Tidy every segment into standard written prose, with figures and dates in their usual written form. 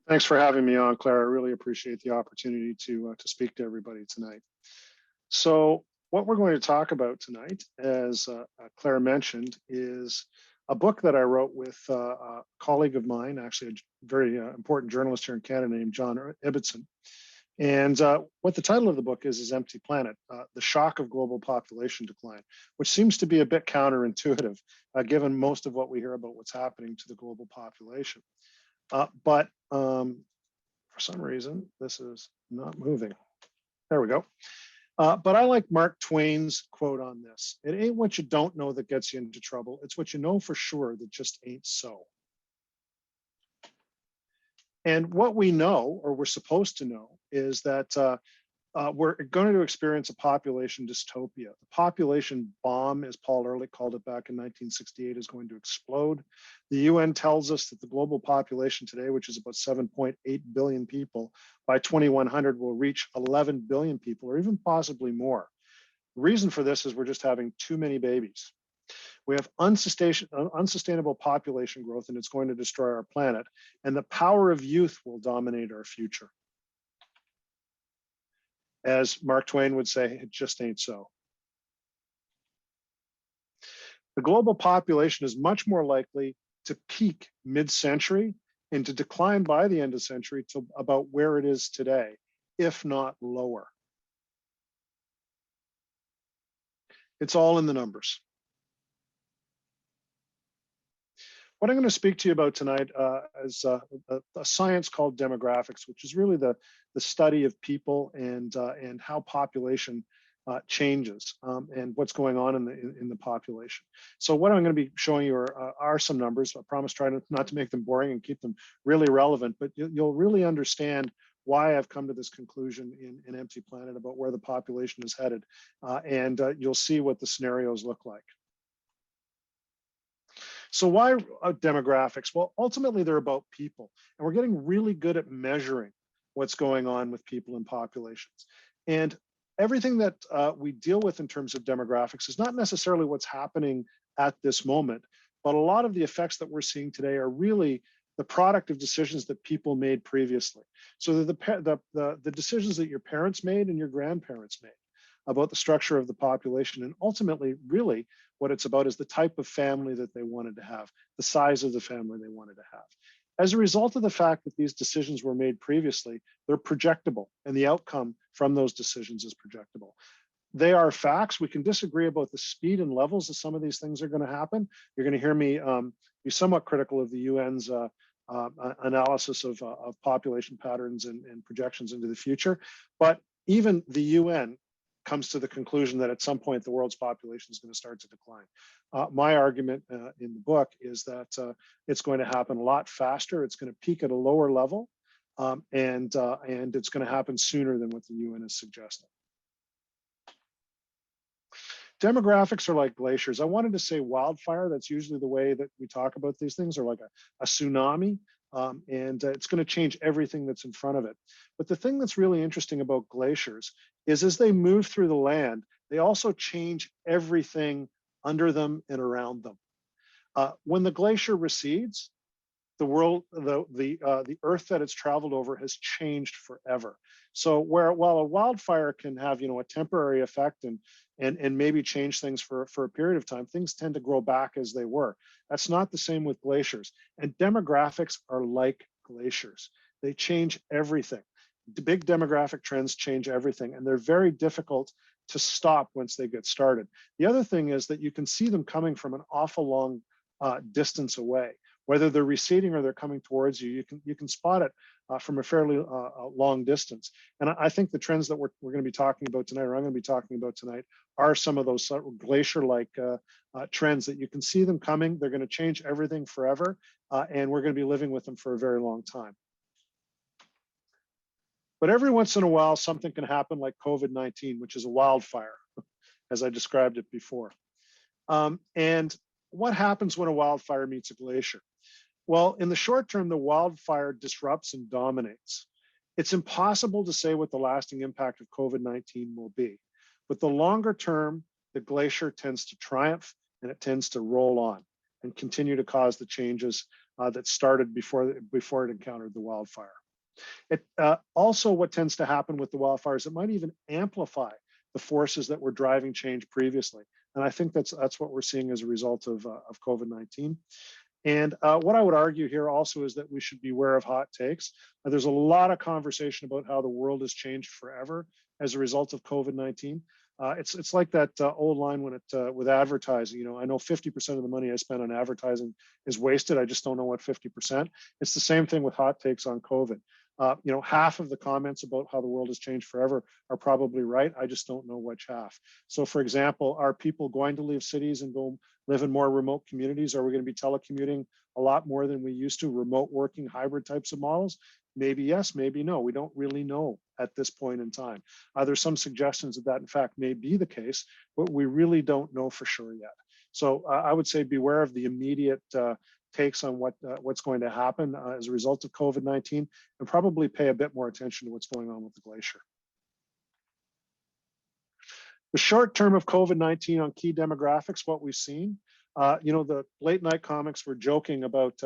Thanks for having me on, Claire. I really appreciate the opportunity to speak to everybody tonight. So what we're going to talk about tonight, as Claire mentioned, is a book that I wrote with a colleague of mine, actually a very important journalist here in Canada named John Ibbitson. And what the title of the book is Empty Planet, The Shock of Global Population Decline, which seems to be a bit counterintuitive, given most of what we hear about what's happening to the global population. But for some reason, this is not moving. There we go. But I like Mark Twain's quote on this. It ain't what you don't know that gets you into trouble. It's what you know for sure that just ain't so. And what we know, or we're supposed to know, is that we're going to experience a population dystopia. The population bomb, as Paul Ehrlich called it back in 1968, is going to explode. The UN tells us that the global population today, which is about 7.8 billion people, by 2100 will reach 11 billion people, or even possibly more. The reason for this is we're just having too many babies. We have unsustainable population growth, and it's going to destroy our planet. And the power of youth will dominate our future. As Mark Twain would say, it just ain't so. The global population is much more likely to peak mid-century and to decline by the end of the century to about where it is today, if not lower. It's all in the numbers. What I'm going to speak to you about tonight is a science called demographics, which is really the study of people and how population changes and what's going on in the population. So what I'm going to be showing you are some numbers. I promise try not to make them boring and keep them really relevant, but you'll really understand why I've come to this conclusion in Empty Planet about where the population is headed, and you'll see what the scenarios look like. So why demographics? Well, ultimately they're about people, and we're getting really good at measuring what's going on with people and populations. And everything that we deal with in terms of demographics is not necessarily what's happening at this moment, but a lot of the effects that we're seeing today are really the product of decisions that people made previously. So the decisions that your parents made and your grandparents made about the structure of the population, and ultimately really what it's about is the type of family that they wanted to have, the size of the family they wanted to have. As a result of the fact that these decisions were made previously, they're projectable, and the outcome from those decisions is projectable. They are facts. We can disagree about the speed and levels that some of these things are going to happen. You're going to hear me be somewhat critical of the UN's analysis of population patterns and projections into the future. But even the UN comes to the conclusion that at some point the world's population is going to start to decline. My argument in the book is that it's going to happen a lot faster. It's going to peak at a lower level, and it's going to happen sooner than what the UN is suggesting. Demographics are like glaciers. I wanted to say wildfire. That's usually the way that we talk about these things, or like a tsunami. And it's going to change everything that's in front of it. But the thing that's really interesting about glaciers is as they move through the land, they also change everything under them and around them. When the glacier recedes, the world, the earth that it's traveled over has changed forever. So while a wildfire can have a temporary effect and maybe change things for a period of time, things tend to grow back as they were. That's not the same with glaciers. And demographics are like glaciers. They change everything. The big demographic trends change everything, and they're very difficult to stop once they get started. The other thing is that you can see them coming from an awful long distance away. Whether they're receding or they're coming towards you, you can spot it from a fairly long distance. And I think the trends that we're going to be talking about tonight, or I'm going to be talking about tonight, are some of those glacier-like trends that you can see them coming. They're going to change everything forever, and we're going to be living with them for a very long time. But every once in a while, something can happen like COVID-19, which is a wildfire, as I described it before. And what happens when a wildfire meets a glacier? Well, in the short term, the wildfire disrupts and dominates. It's impossible to say what the lasting impact of COVID-19 will be. But the longer term, the glacier tends to triumph and it tends to roll on and continue to cause the changes that started before it encountered the wildfire. Also, what tends to happen with the wildfires, it might even amplify the forces that were driving change previously. And I think that's what we're seeing as a result of COVID-19. And what I would argue here also is that we should beware of hot takes. There's a lot of conversation about how the world has changed forever as a result of COVID-19. It's like that old line when with advertising. I know 50% of the money I spend on advertising is wasted. I just don't know what 50%. It's the same thing with hot takes on COVID. Half of the comments about how the world has changed forever are probably right. I just don't know which half. So, for example, are people going to leave cities and go live in more remote communities? Are we going to be telecommuting a lot more than we used to? Remote working, hybrid types of models? Maybe yes, maybe no. We don't really know at this point in time. There's some suggestions that in fact may be the case, but we really don't know for sure yet. So I would say beware of the immediate takes on what's going to happen as a result of COVID-19, and probably pay a bit more attention to what's going on with the glacier. The short term of COVID-19 on key demographics, what we've seen, the late night comics were joking about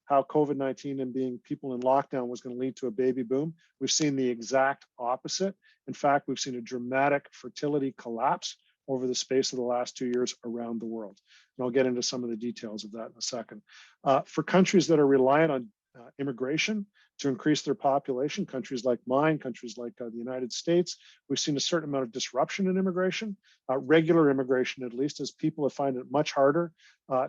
how COVID-19 and being people in lockdown was going to lead to a baby boom. We've seen the exact opposite. In fact, we've seen a dramatic fertility collapse over the space of the last 2 years around the world. And I'll get into some of the details of that in a second. For countries that are reliant on immigration to increase their population, countries like mine, countries like the United States, we've seen a certain amount of disruption in immigration, regular immigration at least, as people have found it much harder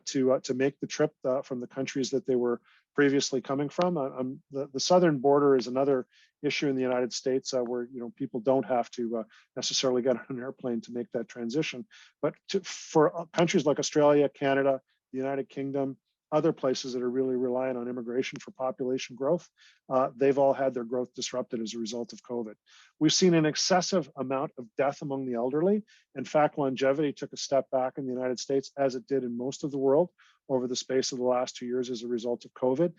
to make the trip from the countries that they were previously coming from. The southern border is another issue in the United States where people don't have to necessarily get on an airplane to make that transition. But for countries like Australia, Canada, the United Kingdom, other places that are really reliant on immigration for population growth, they've all had their growth disrupted as a result of COVID. We've seen an excessive amount of death among the elderly. In fact, longevity took a step back in the United States, as it did in most of the world over the space of the last 2 years as a result of COVID.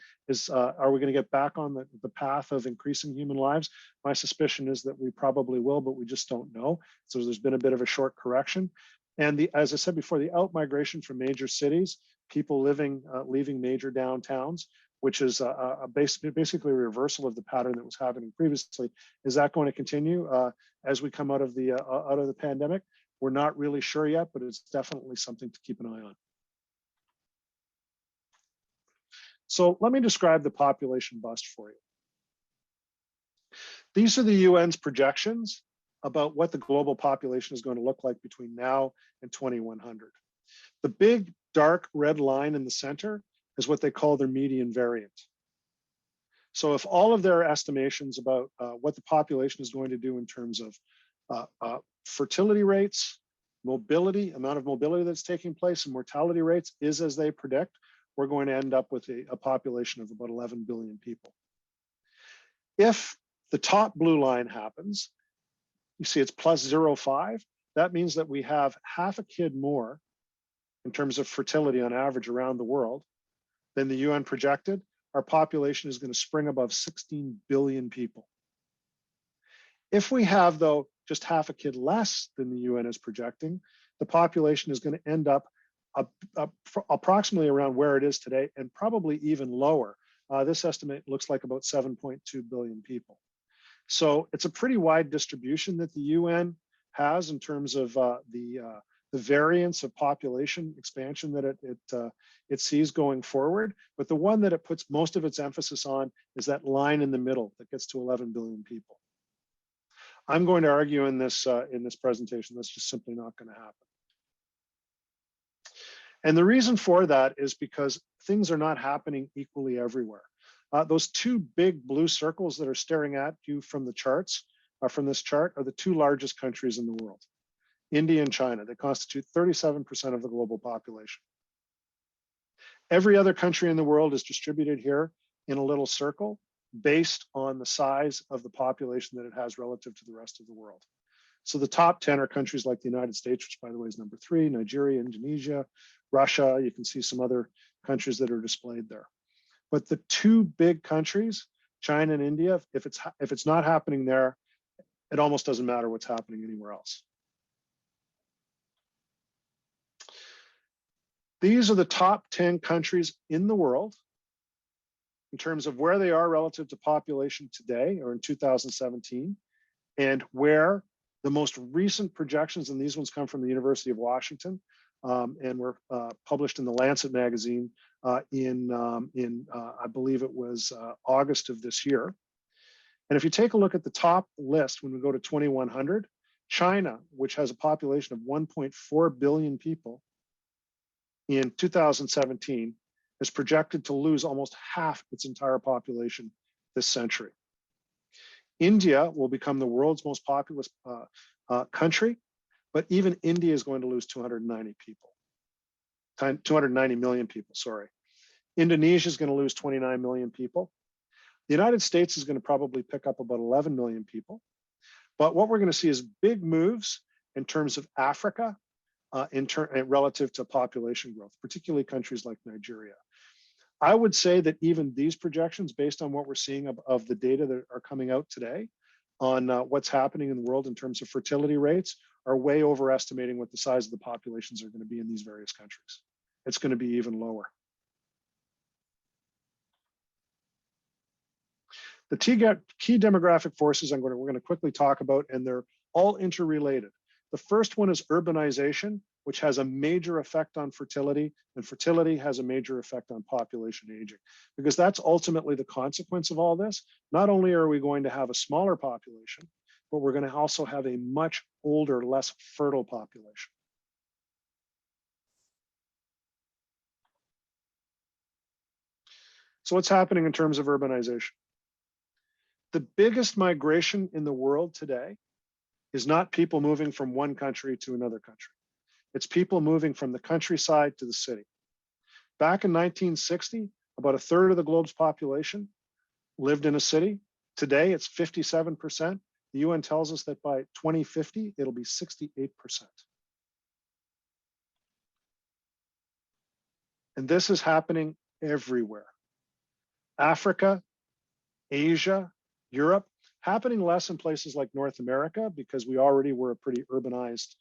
Are we going to get back on the path of increasing human lives? My suspicion is that we probably will, but we just don't know. So there's been a bit of a short correction. And as I said before, the out-migration from major cities, people leaving major downtowns, which is basically a reversal of the pattern that was happening previously. Is that going to continue as we come out of the pandemic? We're not really sure yet, but it's definitely something to keep an eye on. So let me describe the population bust for you. These are the UN's projections about what the global population is going to look like between now and 2100. The big dark red line in the center is what they call their median variant. So if all of their estimations about what the population is going to do in terms of fertility rates, mobility, amount of mobility that's taking place, and mortality rates is as they predict, we're going to end up with a population of about 11 billion people. If the top blue line happens, you see it's plus 0.5, that means that we have half a kid more in terms of fertility on average around the world than the UN projected. Our population is going to spring above 16 billion people. If we have, though, just half a kid less than the UN is projecting, the population is going to end up approximately around where it is today, and probably even lower. This estimate looks like about 7.2 billion people. So it's a pretty wide distribution that the UN has in terms of the variance of population expansion that it sees going forward. But the one that it puts most of its emphasis on is that line in the middle that gets to 11 billion people. I'm going to argue in this presentation that's just simply not going to happen. And the reason for that is because things are not happening equally everywhere. Those two big blue circles that are staring at you from the charts, from this chart, are the two largest countries in the world, India and China. They constitute 37% of the global population. Every other country in the world is distributed here in a little circle based on the size of the population that it has relative to the rest of the world. So the top 10 are countries like the United States, which by the way is number 3, Nigeria, Indonesia, Russia. You can see some other countries that are displayed there. But the two big countries, China and India, if it's not happening there, it almost doesn't matter what's happening anywhere else. These are the top 10 countries in the world in terms of where they are relative to population today or in 2017, and where the most recent projections, and these ones come from the University of Washington, and were published in the Lancet magazine I believe it was August of this year. And if you take a look at the top list, when we go to 2100, China, which has a population of 1.4 billion people in 2017, is projected to lose almost half its entire population this century. India will become the world's most populous country, but even India is going to lose 290 million people, sorry. Indonesia is going to lose 29 million people. The United States is going to probably pick up about 11 million people. But what we're going to see is big moves in terms of Africa, relative to population growth, particularly countries like Nigeria. I would say that even these projections, based on what we're seeing of the data that are coming out today on what's happening in the world in terms of fertility rates, are way overestimating what the size of the populations are going to be in these various countries. It's going to be even lower. The key demographic forces we're going to quickly talk about, and they're all interrelated. The first one is urbanization, which has a major effect on fertility, and fertility has a major effect on population aging, because that's ultimately the consequence of all this. Not only are we going to have a smaller population, but we're going to also have a much older, less fertile population. So what's happening in terms of urbanization? The biggest migration in the world today is not people moving from one country to another country. It's people moving from the countryside to the city. Back in 1960, about a third of the globe's population lived in a city. Today, it's 57%. The UN tells us that by 2050, it'll be 68%. And this is happening everywhere. Africa, Asia, Europe, happening less in places like North America because we already were a pretty urbanized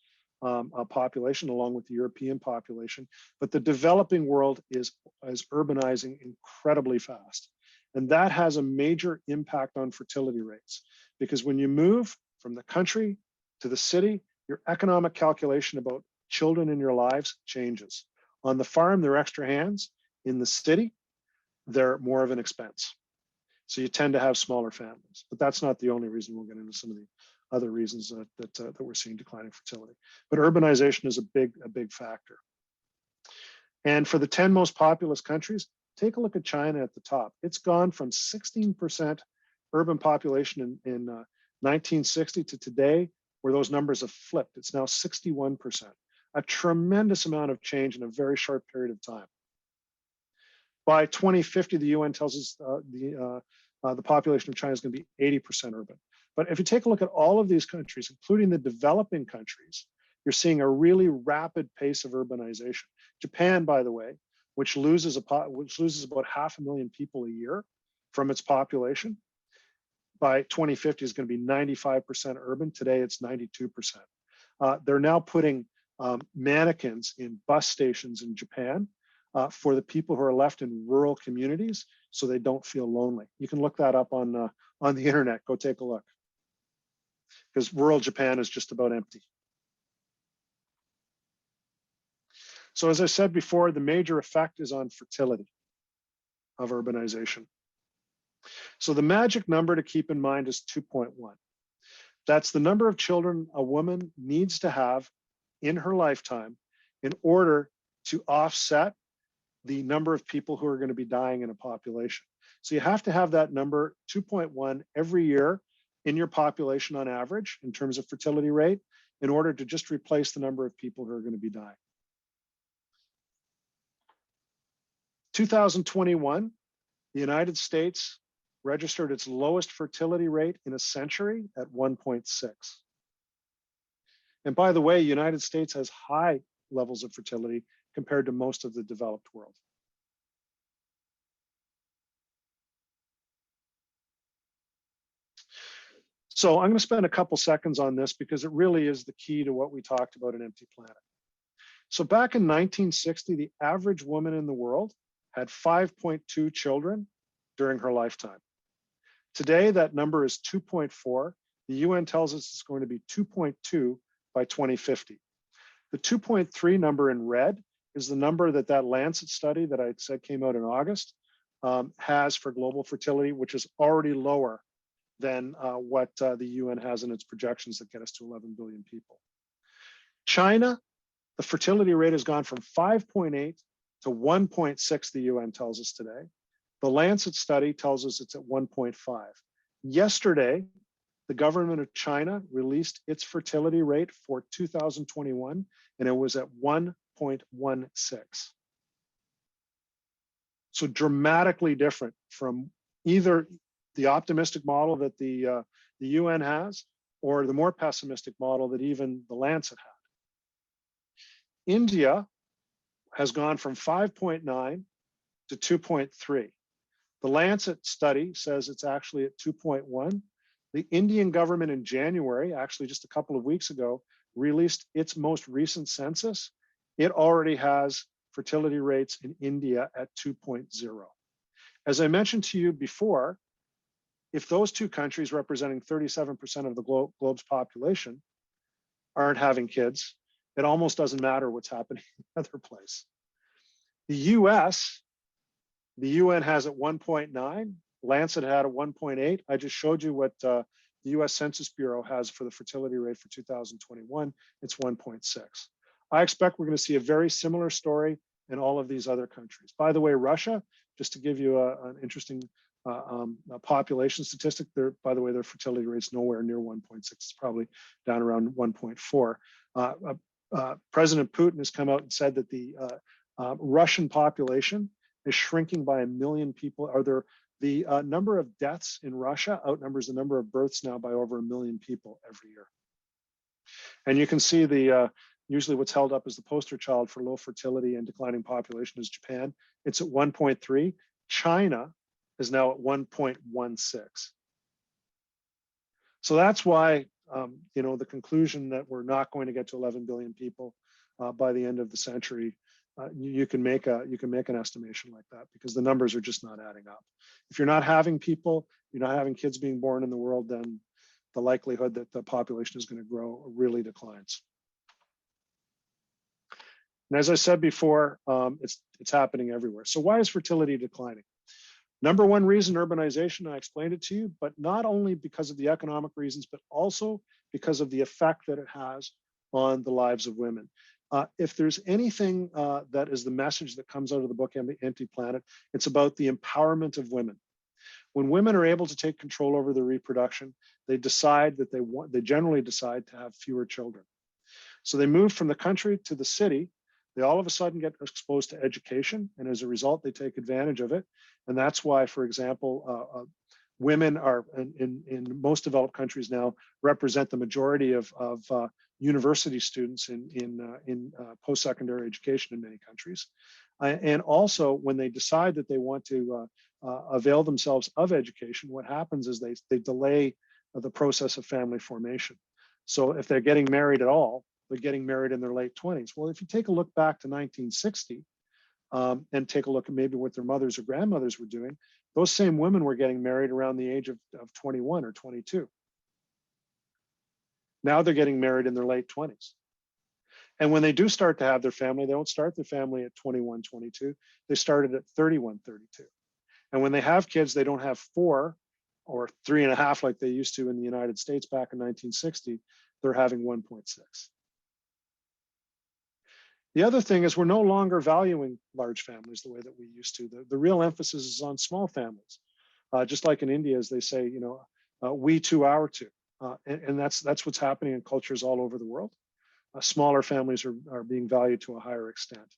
population along with the European population. But the developing world is urbanizing incredibly fast. And that has a major impact on fertility rates, because when you move from the country to the city, your economic calculation about children in your lives changes. On the farm, they're extra hands. In the city, they're more of an expense. So you tend to have smaller families, but that's not the only reason. We'll get into some of the other reasons that we're seeing declining fertility. But urbanization is a big factor. And for the 10 most populous countries, take a look at China at the top. It's gone from 16% urban population in 1960 to today, where those numbers have flipped. It's now 61%. A tremendous amount of change in a very short period of time. By 2050, the UN tells us the population of China is going to be 80% urban. But if you take a look at all of these countries, including the developing countries, you're seeing a really rapid pace of urbanization. Japan, by the way, which loses about 500,000 people a year from its population, by 2050 is going to be 95% urban. Today, it's 92%. They're now putting mannequins in bus stations in Japan for the people who are left in rural communities, so they don't feel lonely. You can look that up on the internet. Go take a look, because rural Japan is just about empty. So as I said before, the major effect is on fertility of urbanization. So the magic number to keep in mind is 2.1. That's the number of children a woman needs to have in her lifetime in order to offset the number of people who are going to be dying in a population. So you have to have that number 2.1 every year in your population on average in terms of fertility rate in order to just replace the number of people who are going to be dying. 2021, the United States registered its lowest fertility rate in a century at 1.6. And by the way, the United States has high levels of fertility compared to most of the developed world. So I'm going to spend a couple seconds on this because it really is the key to what we talked about in Empty Planet. So back in 1960, the average woman in the world had 5.2 children during her lifetime. Today, that number is 2.4. The UN tells us it's going to be 2.2 by 2050. The 2.3 number in red is the number that Lancet study that I said came out in August has for global fertility, which is already lower than what the UN has in its projections that get us to 11 billion people. China, the fertility rate has gone from 5.8 to 1.6, the UN tells us today. The Lancet study tells us it's at 1.5. Yesterday, the government of China released its fertility rate for 2021, and it was at 1.16. So dramatically different from either the optimistic model that the UN has or the more pessimistic model that even the Lancet had. India has gone from 5.9 to 2.3. The Lancet study says it's actually at 2.1. The Indian government in January, actually just a couple of weeks ago, released its most recent census. It already has fertility rates in India at 2.0. As I mentioned to you before, if those two countries representing 37% of the globe's population aren't having kids, it almost doesn't matter what's happening in the other place. The US, the UN has at 1.9, Lancet had at 1.8. I just showed you what the US Census Bureau has for the fertility rate for 2021. It's 1.6. I expect we're going to see a very similar story in all of these other countries. By the way, Russia, just to give you an interesting population statistic, by the way, their fertility rate's nowhere near 1.6. It's probably down around 1.4. President Putin has come out and said that the Russian population is shrinking by 1 million people. The number of deaths in Russia outnumbers the number of births now by over 1 million people every year. And you can see usually what's held up as the poster child for low fertility and declining population is Japan. It's at 1.3. China is now at 1.16. So that's why the conclusion that we're not going to get to 11 billion people by the end of the century, you can make an estimation like that because the numbers are just not adding up. If you're not having people, you're not having kids being born in the world, then the likelihood that the population is going to grow really declines. And as I said before, it's happening everywhere. So why is fertility declining? Number one reason, urbanization, I explained it to you, but not only because of the economic reasons, but also because of the effect that it has on the lives of women. If there's anything that is the message that comes out of the book, Empty Planet, it's about the empowerment of women. When women are able to take control over their reproduction, they decide that they generally decide to have fewer children. So they move from the country to the city. They all of a sudden get exposed to education, and as a result, they take advantage of it. And that's why, for example, women are in most developed countries now represent the majority of university students in post-secondary education in many countries. And also, when they decide that they want to avail themselves of education, what happens is they delay the process of family formation. So if they're getting married at all, they're getting married in their late 20s. Well, if you take a look back to 1960 and take a look at maybe what their mothers or grandmothers were doing, those same women were getting married around the age of 21 or 22. Now they're getting married in their late 20s. And when they do start to have their family, they don't start their family at 21, 22. They started at 31, 32. And when they have kids, they don't have 4 or 3.5 like they used to in the United States back in 1960. They're having 1.6. The other thing is we're no longer valuing large families the way that we used to. The real emphasis is on small families. Just like in India, as they say, we to our to. And that's what's happening in cultures all over the world. Smaller families are being valued to a higher extent.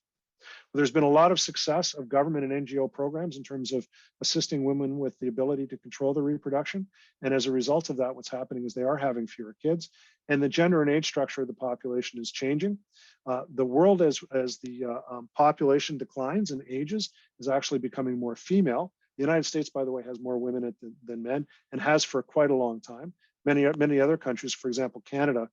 There's been a lot of success of government and NGO programs in terms of assisting women with the ability to control their reproduction. And as a result of that, what's happening is they are having fewer kids. And the gender and age structure of the population is changing. The world, as the population declines and ages, is actually becoming more female. The United States, by the way, has more women than men and has for quite a long time. Many other countries, for example, Canada,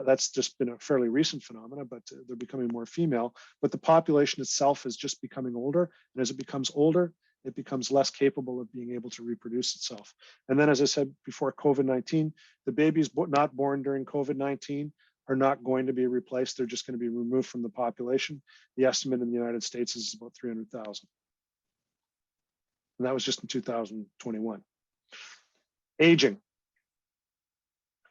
that's just been a fairly recent phenomenon, but they're becoming more female. But the population itself is just becoming older. And as it becomes older, it becomes less capable of being able to reproduce itself. And then, as I said before, COVID-19, the babies not born during COVID-19 are not going to be replaced. They're just going to be removed from the population. The estimate in the United States is about 300,000. And that was just in 2021. Aging.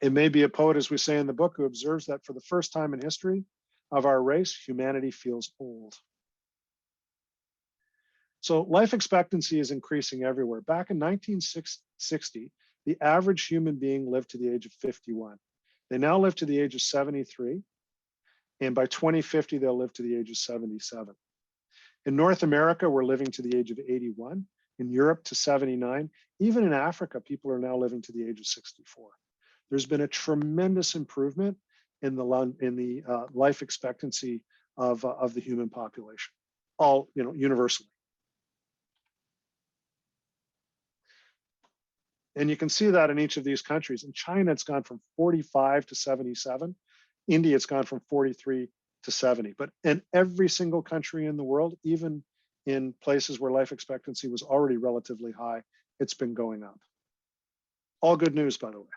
It may be a poet, as we say in the book, who observes that for the first time in history of our race, humanity feels old. So life expectancy is increasing everywhere. Back in 1960, the average human being lived to the age of 51. They now live to the age of 73. And by 2050, they'll live to the age of 77. In North America, we're living to the age of 81. In Europe, to 79. Even in Africa, people are now living to the age of 64. There's been a tremendous improvement in the life expectancy of the human population, all universally. And you can see that in each of these countries. In China, it's gone from 45 to 77. India, it's gone from 43 to 70. But in every single country in the world, even in places where life expectancy was already relatively high, it's been going up. All good news, by the way.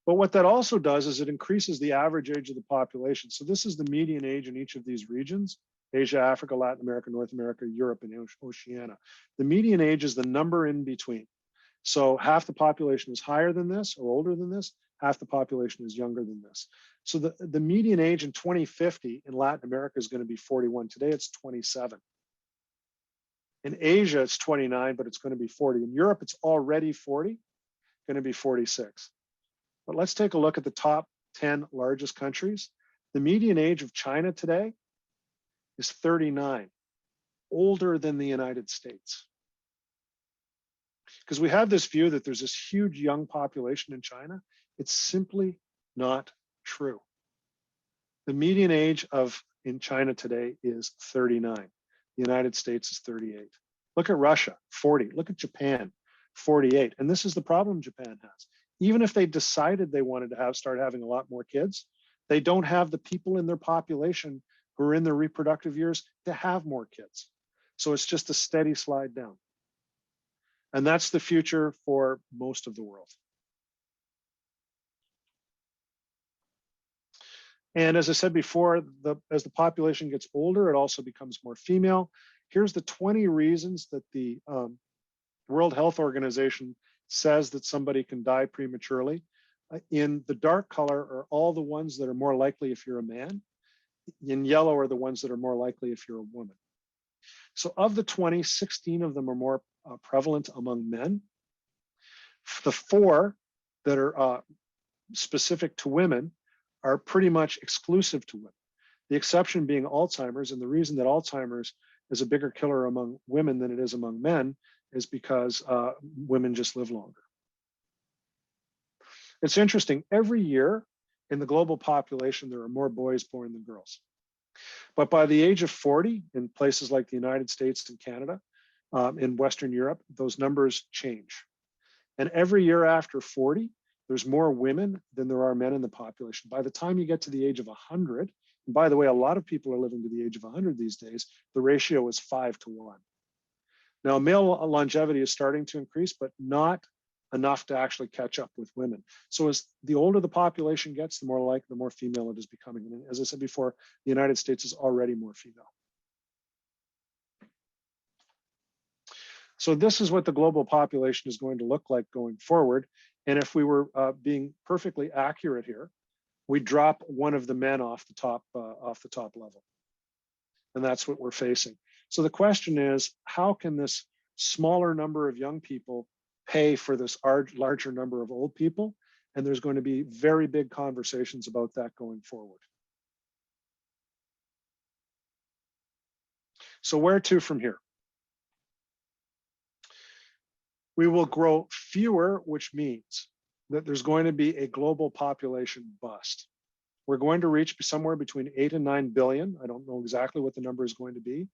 But what that also does is it increases the average age of the population. So this is the median age in each of these regions: Asia, Africa, Latin America, North America, Europe, and Oceania. The median age is the number in between. So half the population is higher than this or older than this, half the population is younger than this. So the median age in 2050 in Latin America is going to be 41. Today, it's 27. In Asia, it's 29, but it's going to be 40. In Europe, it's already 40, going to be 46. But let's take a look at the top 10 largest countries. The median age of China today is 39, older than the United States. Because we have this view that there's this huge young population in China. It's simply not true. The median age in China today is 39. The United States is 38. Look at Russia, 40. Look at Japan, 48. And this is the problem Japan has. Even if they decided they wanted to start having a lot more kids, they don't have the people in their population who are in their reproductive years to have more kids. So it's just a steady slide down. And that's the future for most of the world. And as I said before, as the population gets older, it also becomes more female. Here's the 20 reasons that the World Health Organization says that somebody can die prematurely. In the dark color are all the ones that are more likely if you're a man. In yellow are the ones that are more likely if you're a woman. So of the 20, 16 of them are more prevalent among men. The 4 that are specific to women are pretty much exclusive to women. The exception being Alzheimer's, and the reason that Alzheimer's is a bigger killer among women than it is among men is because women just live longer. It's interesting, every year in the global population, there are more boys born than girls. But by the age of 40, in places like the United States and Canada, in Western Europe, those numbers change. And every year after 40, there's more women than there are men in the population. By the time you get to the age of 100, and by the way, a lot of people are living to the age of 100 these days, the ratio is 5 to 1. Now, male longevity is starting to increase, but not enough to actually catch up with women. So as the older the population gets, the more female it is becoming. And as I said before, the United States is already more female. So this is what the global population is going to look like going forward. And if we were being perfectly accurate here, we drop one of the men off the top level. And that's what we're facing. So the question is, how can this smaller number of young people pay for this larger number of old people? And there's going to be very big conversations about that going forward. So where to from here? We will grow fewer, which means that there's going to be a global population bust. We're going to reach somewhere between 8 and 9 billion. I don't know exactly what the number is going to be.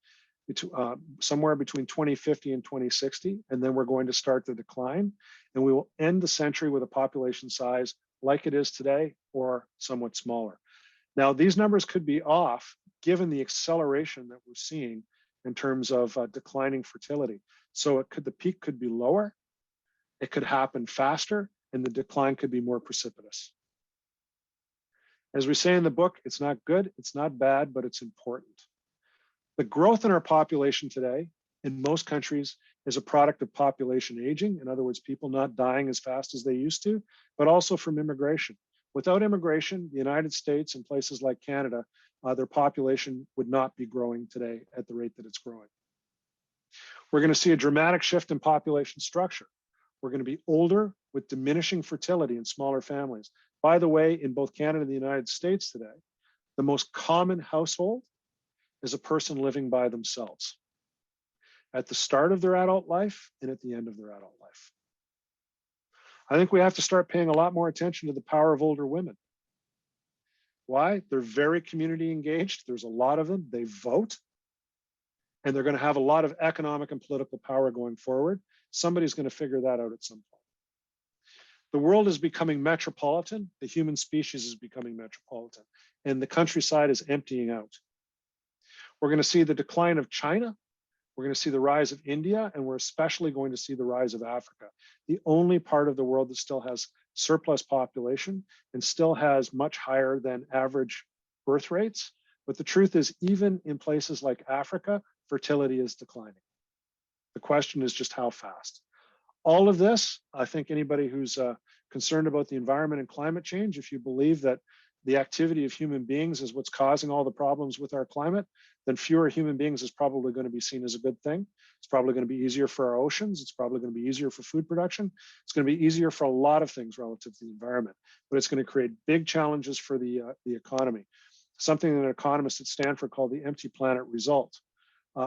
Somewhere between 2050 and 2060, and then we're going to start the decline, and we will end the century with a population size like it is today or somewhat smaller. Now, these numbers could be off given the acceleration that we're seeing in terms of declining fertility. So the peak could be lower, it could happen faster, and the decline could be more precipitous. As we say in the book, it's not good, it's not bad, but it's important. The growth in our population today in most countries is a product of population aging. In other words, people not dying as fast as they used to, but also from immigration. Without immigration, the United States and places like Canada, their population would not be growing today at the rate that it's growing. We're going to see a dramatic shift in population structure. We're going to be older with diminishing fertility in smaller families. By the way, in both Canada and the United States today, the most common household is a person living by themselves at the start of their adult life and at the end of their adult life. I think we have to start paying a lot more attention to the power of older women. Why? They're very community engaged. There's a lot of them. They vote. And they're going to have a lot of economic and political power going forward. Somebody's going to figure that out at some point. The world is becoming metropolitan. The human species is becoming metropolitan. And the countryside is emptying out. We're going to see the decline of China. We're going to see the rise of India, and we're especially going to see the rise of Africa, the only part of the world that still has surplus population and still has much higher than average birth rates. But the truth is, even in places like Africa, fertility is declining. The question is just how fast. All of this, I think anybody who's concerned about the environment and climate change, if you believe that the activity of human beings is what's causing all the problems with our climate, then fewer human beings is probably going to be seen as a good thing. It's probably going to be easier for our oceans. It's probably going to be easier for food production. It's going to be easier for a lot of things relative to the environment, but it's going to create big challenges for the economy. Something that economists at Stanford call the empty planet result,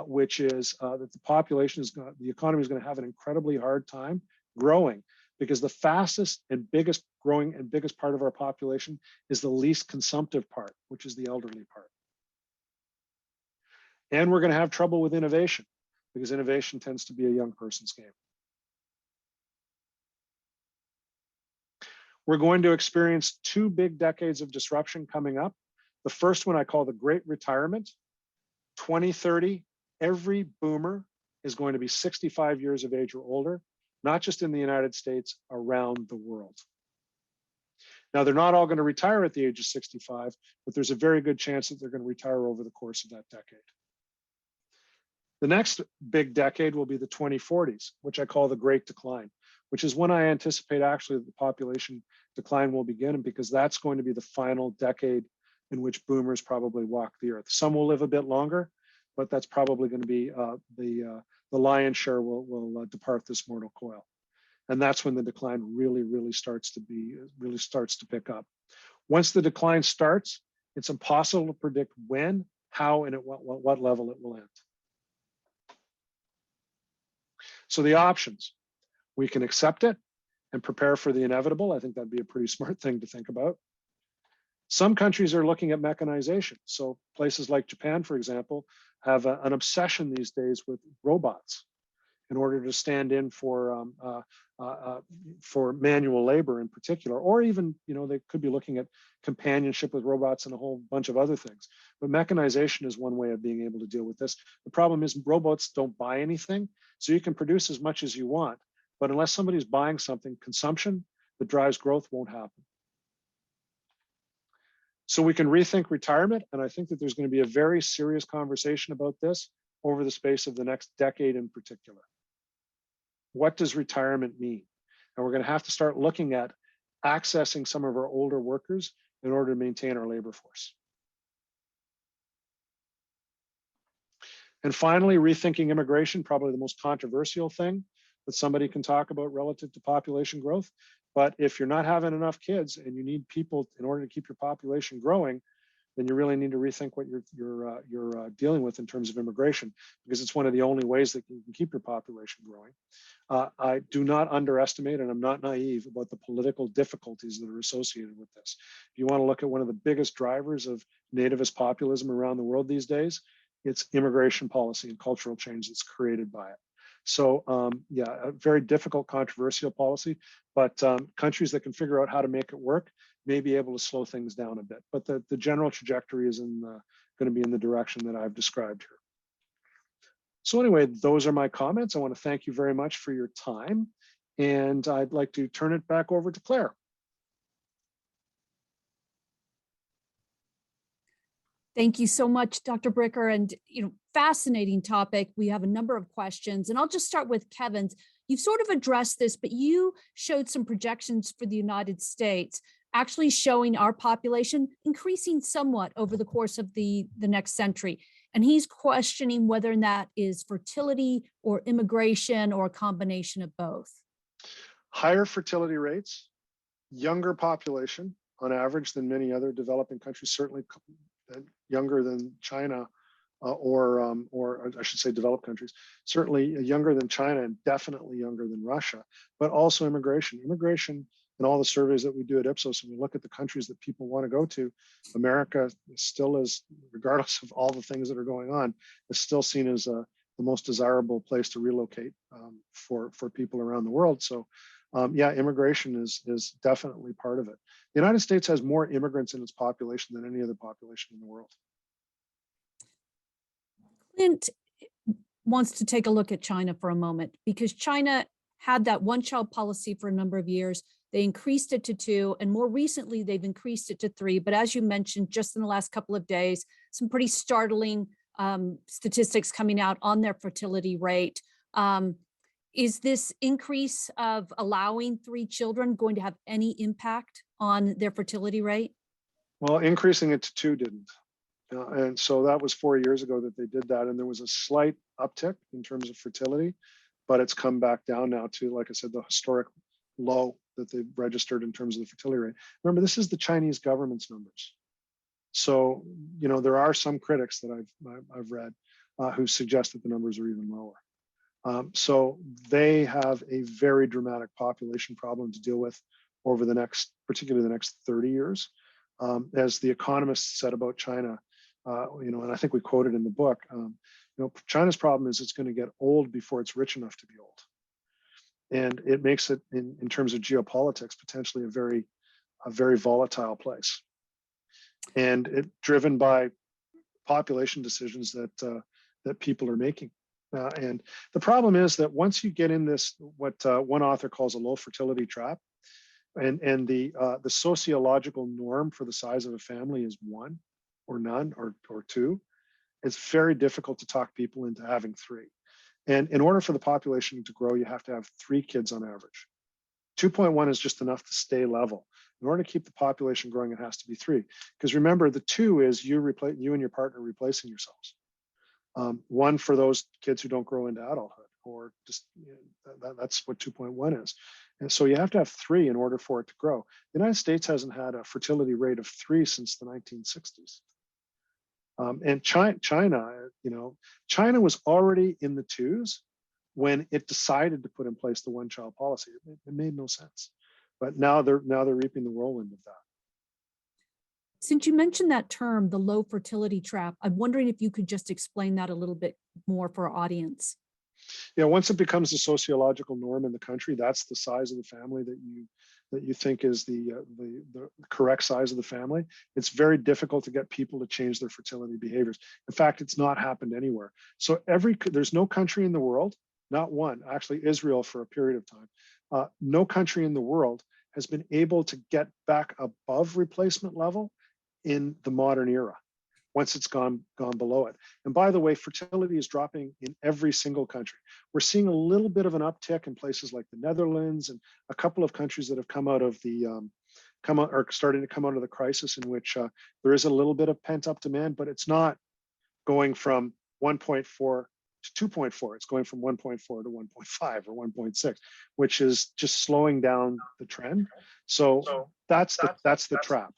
which is that the economy is going to have an incredibly hard time growing, because the fastest and biggest growing and biggest part of our population is the least consumptive part, which is the elderly part. And we're going to have trouble with innovation, because innovation tends to be a young person's game. We're going to experience 2 big decades of disruption coming up. The first one I call the Great Retirement. 2030, every boomer is going to be 65 years of age or older, not just in the United States, around the world. Now, they're not all going to retire at the age of 65, but there's a very good chance that they're going to retire over the course of that decade. The next big decade will be the 2040s, which I call the Great Decline, which is when I anticipate actually the population decline will begin, because that's going to be the final decade in which boomers probably walk the earth. Some will live a bit longer, but that's probably going to be the lion's share will depart this mortal coil. And that's when the decline really starts to pick up. Once the decline starts, it's impossible to predict when, how, and at what level it will end. So the options: we can accept it and prepare for the inevitable. I think that'd be a pretty smart thing to think about. Some countries are looking at mechanization. So places like Japan, for example, have an obsession these days with robots in order to stand in for manual labor in particular, or even, they could be looking at companionship with robots and a whole bunch of other things. But mechanization is one way of being able to deal with this. The problem is robots don't buy anything, so you can produce as much as you want, but unless somebody's buying something, consumption that drives growth won't happen. So we can rethink retirement, and I think that there's going to be a very serious conversation about this over the space of the next decade in particular. What does retirement mean? And we're going to have to start looking at accessing some of our older workers in order to maintain our labor force. And finally, rethinking immigration, probably the most controversial thing that somebody can talk about relative to population growth. But if you're not having enough kids and you need people in order to keep your population growing, then you really need to rethink what you're dealing with in terms of immigration, because it's one of the only ways that you can keep your population growing. I do not underestimate, and I'm not naive about the political difficulties that are associated with this. If you want to look at one of the biggest drivers of nativist populism around the world these days, it's immigration policy and cultural change that's created by it. So yeah, a very difficult, controversial policy, but countries that can figure out how to make it work may be able to slow things down a bit. But the general trajectory is going to be in the direction that I've described here. So anyway, those are my comments. I want to thank you very much for your time. And I'd like to turn it back over to Claire. Thank you so much, Dr. Bricker. And, fascinating topic. We have a number of questions, and I'll just start with Kevin's. You've sort of addressed this, but you showed some projections for the United States, actually showing our population increasing somewhat over the course of the next century. And he's questioning whether that is fertility or immigration or a combination of both. Higher fertility rates, younger population on average than many other developing countries, certainly younger than China, or I should say developed countries, certainly younger than China and definitely younger than Russia, but also immigration. Immigration and all the surveys that we do at Ipsos, and we look at the countries that people want to go to, America still is, regardless of all the things that are going on, is still seen as the most desirable place to relocate for people around the world. So yeah, immigration is definitely part of it. The United States has more immigrants in its population than any other population in the world. Clint wants to take a look at China for a moment, because China had that one-child policy for a number of years. They increased it to 2, and more recently they've increased it to 3. But as you mentioned, just in the last couple of days, some pretty startling statistics coming out on their fertility rate. Is this increase of allowing 3 children going to have any impact on their fertility rate? Well, increasing it to 2 didn't. And so that was 4 years ago that they did that. And there was a slight uptick in terms of fertility, but it's come back down now to, like I said, the historic low that they've registered in terms of the fertility rate. Remember, this is the Chinese government's numbers. So, there are some critics that I've read who suggest that the numbers are even lower. So they have a very dramatic population problem to deal with over particularly the next 30 years. As the Economist said about China, and I think we quoted in the book, China's problem is it's going to get old before it's rich enough to be old. And it makes it, in terms of geopolitics, potentially a very volatile place. And it driven by population decisions that people are making. And the problem is that once you get in this, what one author calls a low fertility trap, and the sociological norm for the size of a family is 1 or none or 2, it's very difficult to talk people into having 3. And in order for the population to grow, you have to have 3 kids on average. 2.1 is just enough to stay level. In order to keep the population growing, it has to be 3. Because remember, the 2 is you and your partner replacing yourselves. 1 for those kids who don't grow into adulthood, or just that's what 2.1 is. And so you have to have 3 in order for it to grow. The United States hasn't had a fertility rate of 3 since the 1960s. And China was already in the 2s when it decided to put in place the one-child policy. It made no sense. But now they're reaping the whirlwind of that. Since you mentioned that term, the low fertility trap, I'm wondering if you could just explain that a little bit more for our audience. Yeah, once it becomes the sociological norm in the country, that's the size of the family that you think is the correct size of the family. It's very difficult to get people to change their fertility behaviors. In fact, it's not happened anywhere. So there's no country in the world, not one, actually Israel for a period of time, no country in the world has been able to get back above replacement level in the modern era, once it's gone below it. And by the way, fertility is dropping in every single country. We're seeing a little bit of an uptick in places like the Netherlands and a couple of countries that have come out of starting to come out of the crisis, in which there is a little bit of pent-up demand, but it's not going from 1.4 to 2.4. It's going from 1.4 to 1.5 or 1.6, which is just slowing down the trend. So that's the trap.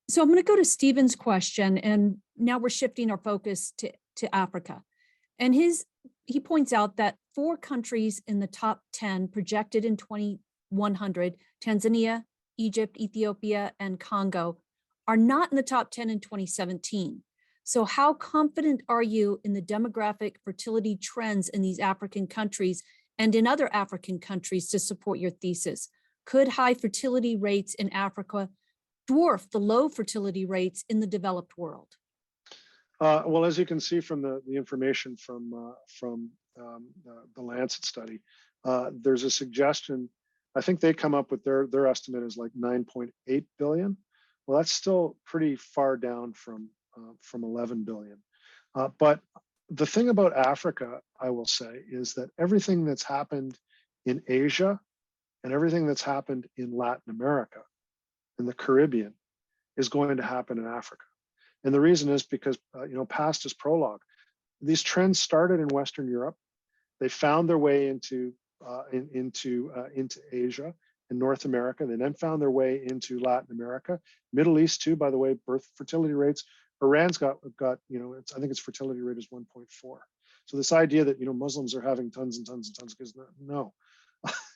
So I'm going to go to Stephen's question, and now we're shifting our focus to Africa. And he points out that 4 countries in the top 10 projected in 2100, Tanzania, Egypt, Ethiopia, and Congo, are not in the top 10 in 2017. So how confident are you in the demographic fertility trends in these African countries and in other African countries to support your thesis? Could high fertility rates in Africa dwarf the low fertility rates in the developed world? Well, as you can see from the information from the Lancet study, there's a suggestion. I think they come up with their estimate is like 9.8 billion. Well, that's still pretty far down from 11 billion. But the thing about Africa, I will say, is that everything that's happened in Asia and everything that's happened in Latin America and the Caribbean is going to happen in Africa. And the reason is because, past is prologue. These trends started in Western Europe. They found their way into Asia and North America. They then found their way into Latin America, Middle East too. By the way, birth fertility rates. Iran's got I think its fertility rate is 1.4. So this idea that Muslims are having tons and tons and tons of kids, no,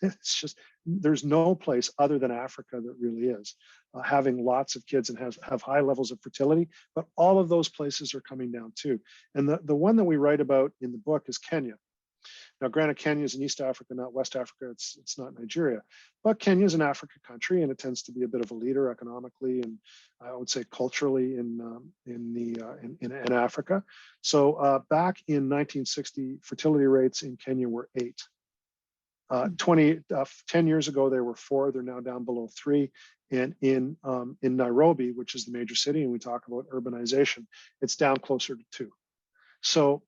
it's just there's no place other than Africa that really is having lots of kids and have high levels of fertility. But all of those places are coming down too. And the one that we write about in the book is Kenya. Now, granted, Kenya is in East Africa, not West Africa. It's not Nigeria, but Kenya is an African country, and it tends to be a bit of a leader economically and I would say culturally in Africa. So back in 1960, fertility rates in Kenya were 8. 10 years ago, they were 4. They're now down below 3. And in Nairobi, which is the major city, and we talk about urbanization, it's down closer to 2. So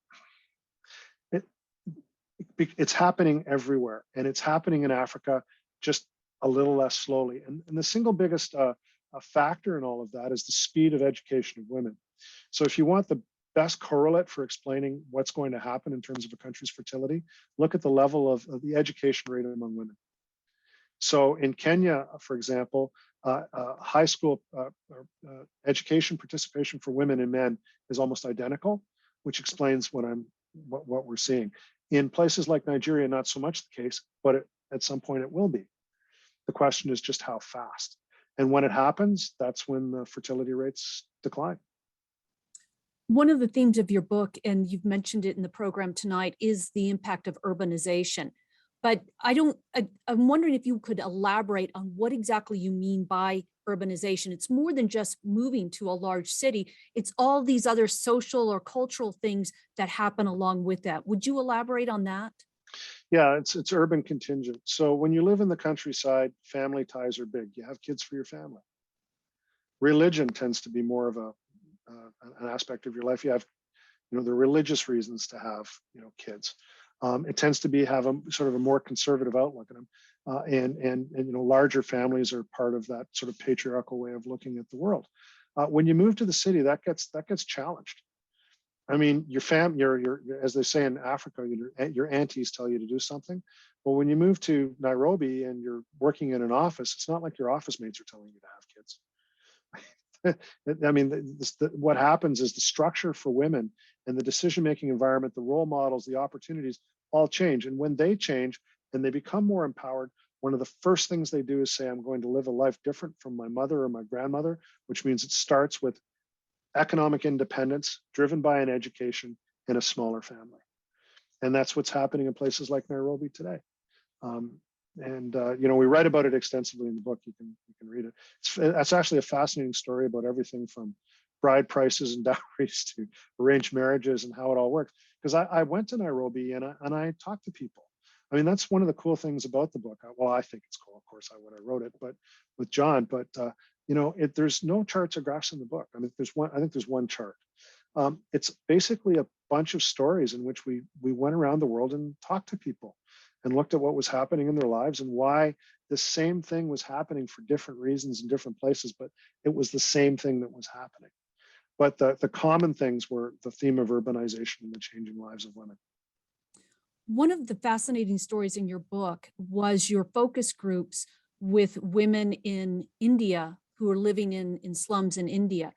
it's happening everywhere, and it's happening in Africa just a little less slowly. And the single biggest factor in all of that is the speed of education of women. So if you want the best correlate for explaining what's going to happen in terms of a country's fertility, look at the level of the education rate among women. So in Kenya, for example, high school education participation for women and men is almost identical, which explains what we're seeing. In places like Nigeria, not so much the case, but at some point it will be. The question is just how fast. And when it happens, that's when the fertility rates decline. One of the themes of your book, and you've mentioned it in the program tonight, is the impact of urbanization. But I'm wondering if you could elaborate on what exactly you mean by urbanization. It's more than just moving to a large city. It's all these other social or cultural things that happen along with that. Would you elaborate on that? Yeah, it's urban contingent. So when you live in the countryside, family ties are big. You have kids for your family. Religion tends to be more of an aspect of your life. You have, the religious reasons to have, kids. It tends to have a sort of a more conservative outlook at them, and larger families are part of that sort of patriarchal way of looking at the world. When you move to the city, that gets challenged. I mean, your as they say in Africa, your aunties tell you to do something. Well, when you move to Nairobi and you're working in an office, it's not like your office mates are telling you to have kids. I mean, what happens is the structure for women and the decision-making environment, the role models, the opportunities all change. And when they change and they become more empowered, one of the first things they do is say, I'm going to live a life different from my mother or my grandmother, which means it starts with economic independence driven by an education in a smaller family. And that's what's happening in places like Nairobi today. We write about it extensively in the book. You can read it. That's actually a fascinating story about everything from bride prices and dowries to arranged marriages and how it all works. Because I went to Nairobi and I talked to people. I mean, that's one of the cool things about the book. Well, I think it's cool, of course, when I wrote it, but with John. But there's no charts or graphs in the book. I mean, I think there's one chart. It's basically a bunch of stories in which we went around the world and talked to people and looked at what was happening in their lives and why the same thing was happening for different reasons in different places, but it was the same thing that was happening. But the common things were the theme of urbanization and the changing lives of women. One of the fascinating stories in your book was your focus groups with women in India who are living in slums in India.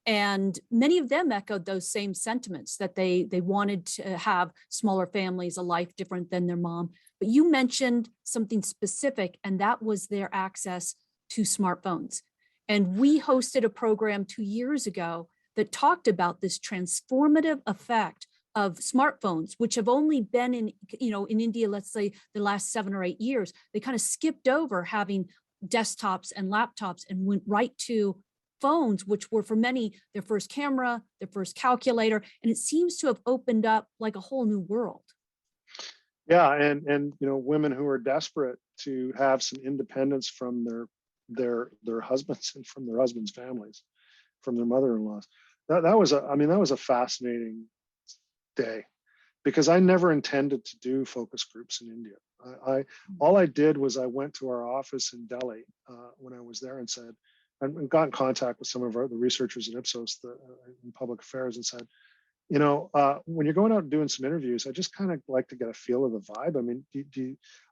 And many of them echoed those same sentiments that they wanted to have smaller families, a life different than their mom. But you mentioned something specific, and that was their access to smartphones. And we hosted a program 2 years ago that talked about this transformative effect of smartphones, which have only been in, in India, let's say the last 7 or 8 years, they kind of skipped over having desktops and laptops and went right to phones, which were for many their first camera, their first calculator. And it seems to have opened up like a whole new world. Yeah, and women who are desperate to have some independence from their husbands and from their husbands' families, from their mother-in-laws. That was a fascinating day, because I never intended to do focus groups in India. All I did was I went to our office in Delhi when I was there and said, and got in contact with some of the researchers at Ipsos in public affairs and said, when you're going out and doing some interviews, I just kind of like to get a feel of the vibe. I mean,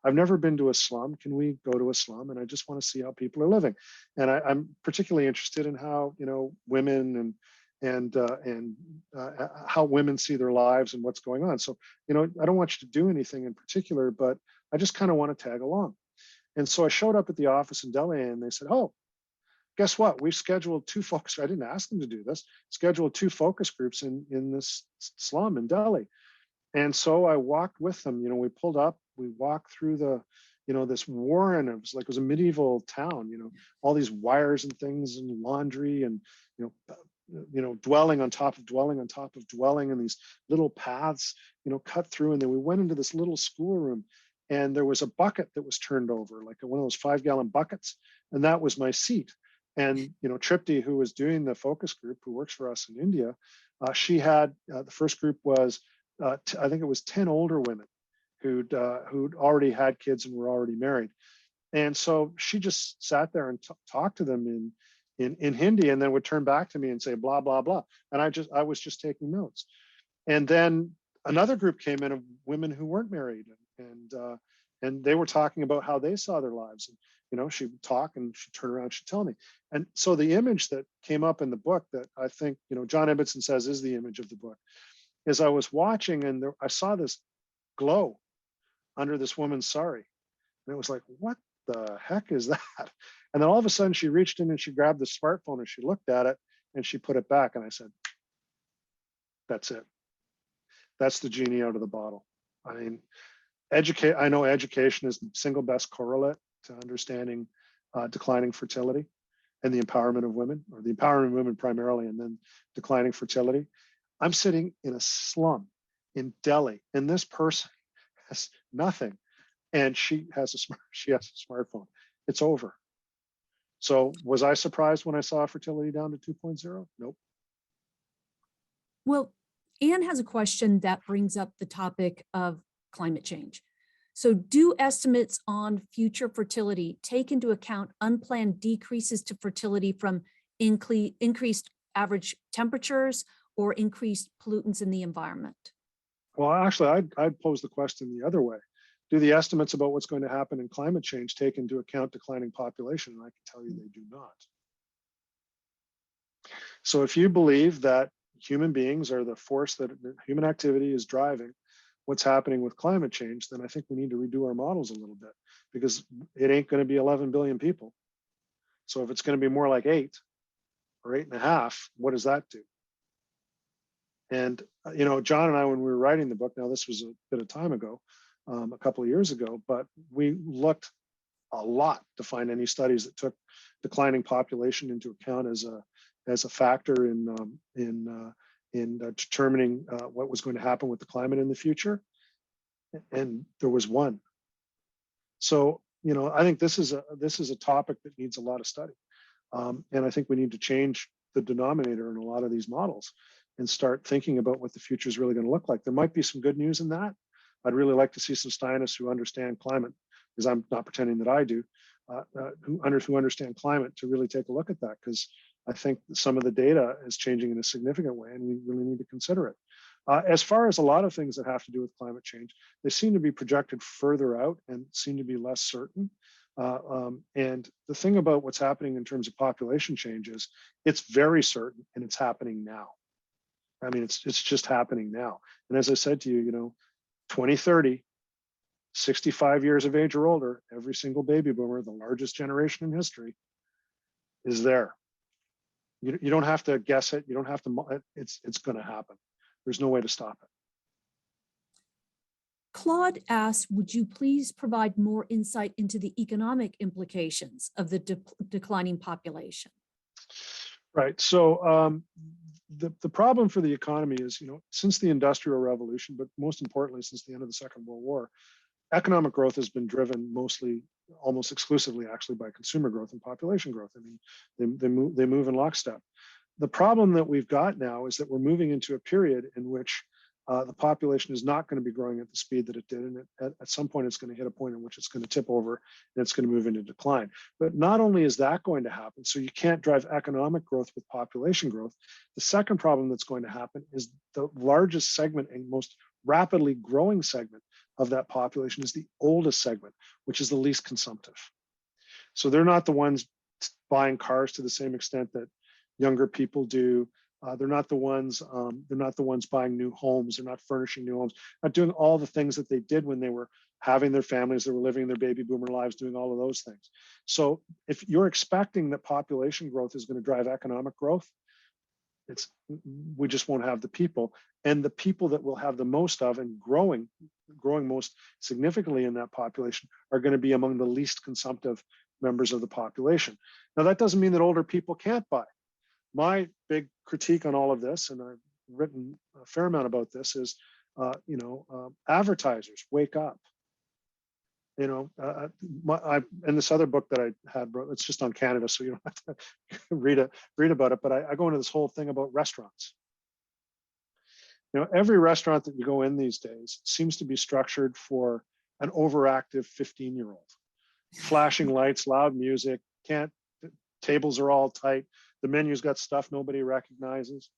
I've never been to a slum. Can we go to a slum? And I just want to see how people are living. And I'm particularly interested in how, women and how women see their lives and what's going on. So, I don't want you to do anything in particular, but I just kind of want to tag along. And so I showed up at the office in Delhi and they said, oh, guess what? We've scheduled two focus. I didn't ask them to do this. Scheduled two focus groups in this slum in Delhi, and so I walked with them. We pulled up. We walked through this warren. It was a medieval town. All these wires and things and laundry and dwelling on top of dwelling on top of dwelling, and these little paths cut through. And then we went into this little schoolroom, and there was a bucket that was turned over, like one of those 5-gallon buckets, and that was my seat. And Tripti, who was doing the focus group, who works for us in India, she had the first group was I think it was 10 older women who'd already had kids and were already married, and so she just sat there and talked to them in Hindi, and then would turn back to me and say blah blah blah, and I was just taking notes. And then another group came in of women who weren't married, and they were talking about how they saw their lives. And she would talk and she'd turn around, she'd tell me. And so the image that came up in the book that I think, John Ibbitson says is the image of the book, is I was watching and I saw this glow under this woman's sari. And it was like, what the heck is that? And then all of a sudden she reached in and she grabbed the smartphone and she looked at it and she put it back. And I said, that's it. That's the genie out of the bottle. I mean, I know education is the single best correlate to understanding declining fertility and the empowerment of women, or the empowerment of women primarily, and then declining fertility. I'm sitting in a slum in Delhi, and this person has nothing, and she has a smartphone. It's over. So was I surprised when I saw fertility down to 2.0? Nope. Well, Anne has a question that brings up the topic of climate change. So do estimates on future fertility take into account unplanned decreases to fertility from increased average temperatures or increased pollutants in the environment? Well, actually, I'd pose the question the other way. Do the estimates about what's going to happen in climate change take into account declining population? And I can tell you they do not. So if you believe that human beings are the force that human activity is driving what's happening with climate change, then I think we need to redo our models a little bit, because it ain't going to be 11 billion people. So if it's going to be more like 8 or 8.5, what does that do? And, John and I, when we were writing the book, now this was a bit of time ago, a couple of years ago, but we looked a lot to find any studies that took declining population into account as a factor in determining what was going to happen with the climate in the future, and there was one. So I think this is a topic that needs a lot of study, and I think we need to change the denominator in a lot of these models and start thinking about what the future is really going to look like. There might be some good news in that. I'd really like to see some scientists who understand climate, because I'm not pretending that I do, who understand climate, to really take a look at that, because I think some of the data is changing in a significant way, and we really need to consider it. As far as a lot of things that have to do with climate change, they seem to be projected further out and seem to be less certain. And the thing about what's happening in terms of population change is it's very certain, and it's happening now. I mean, it's just happening now. And as I said to you, 2030, 65 years of age or older, every single baby boomer, the largest generation in history, is there. You don't have to guess it. You don't have to. It's going to happen. There's no way to stop it. Claude asks, would you please provide more insight into the economic implications of the declining population? Right. So the problem for the economy is, since the Industrial Revolution, but most importantly, since the end of the Second World War, economic growth has been driven mostly, almost exclusively, actually, by consumer growth and population growth. I mean, they move in lockstep. The problem that we've got now is that we're moving into a period in which the population is not going to be growing at the speed that it did, and at some point it's going to hit a point in which it's going to tip over and it's going to move into decline. But not only is that going to happen, so you can't drive economic growth with population growth. The second problem that's going to happen is the largest segment and most rapidly growing segment of that population is the oldest segment, which is the least consumptive. So they're not the ones buying cars to the same extent that younger people do. They're not the ones. They're not the ones buying new homes. They're not furnishing new homes. Not doing all the things that they did when they were having their families. They were living their baby boomer lives, doing all of those things. So if you're expecting that population growth is going to drive economic growth, we just won't have the people. And the people that we'll have the most of and growing most significantly in that population are going to be among the least consumptive members of the population. Now, that doesn't mean that older people can't buy. My big critique on all of this, and I've written a fair amount about this, is, advertisers, wake up. In this other book that I had, it's just on Canada, so you don't have to read about it. But I go into this whole thing about restaurants. Every restaurant that you go in these days seems to be structured for an overactive 15-year-old. Flashing lights, loud music, tables are all tight. The menu's got stuff nobody recognizes.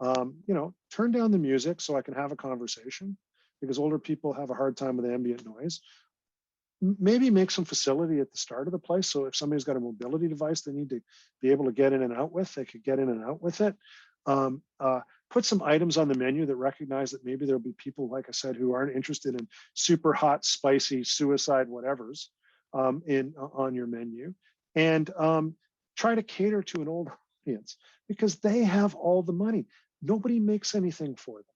Turn down the music so I can have a conversation, because older people have a hard time with ambient noise. Maybe make some facility at the start of the place, so if somebody's got a mobility device they need to be able to get in and out with, they could get in and out with it. Put some items on the menu that recognize that maybe there'll be people, like I said, who aren't interested in super hot, spicy, suicide whatevers on your menu, and try to cater to an older audience, because they have all the money. Nobody makes anything for them.